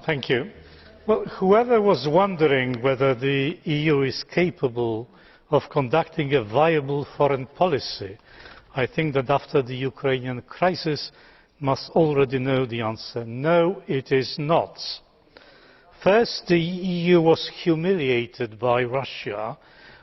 Thank you. Well, whoever was wondering whether the EU is capable of conducting a viable foreign policy, I think that after the Ukrainian crisis must already know the answer. No, it is not. First, the EU was humiliated by Russia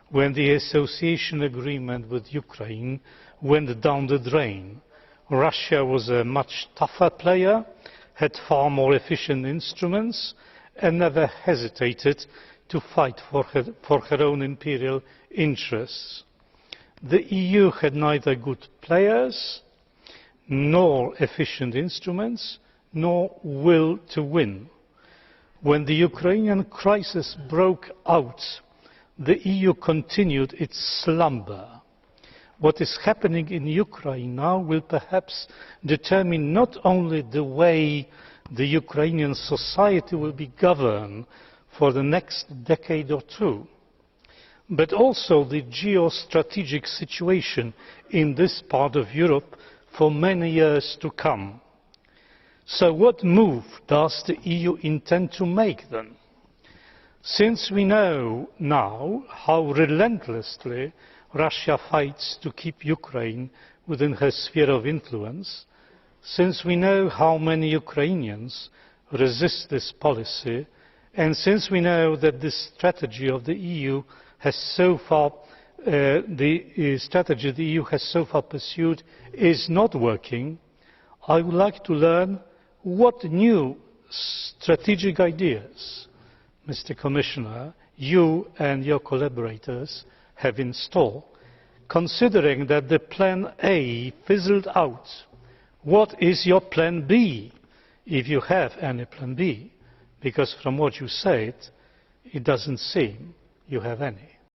when the association agreement with Ukraine went down the drain. Russia was a much tougher player, had far more efficient instruments and never hesitated to fight for her own imperial interests. The EU had neither good players, nor efficient instruments, nor will to win. When the Ukrainian crisis broke out, the EU continued its slumber. What is happening in Ukraine now will perhaps determine not only the way the Ukrainian society will be governed for the next decade or two, but also the geostrategic situation in this part of Europe for many years to come. So what move does the EU intend to make then? Since we know now how relentlessly Russia fights to keep Ukraine within her sphere of influence, since we know how many Ukrainians resist this policy, and since we know that this strategy of the EU has so far pursued is not working, I would like to learn what new strategic ideas, Mr. Commissioner, you and your collaborators have in store, considering that the plan A fizzled out. What is your plan B, if you have any plan B? Because from what you said, it doesn't seem you have any.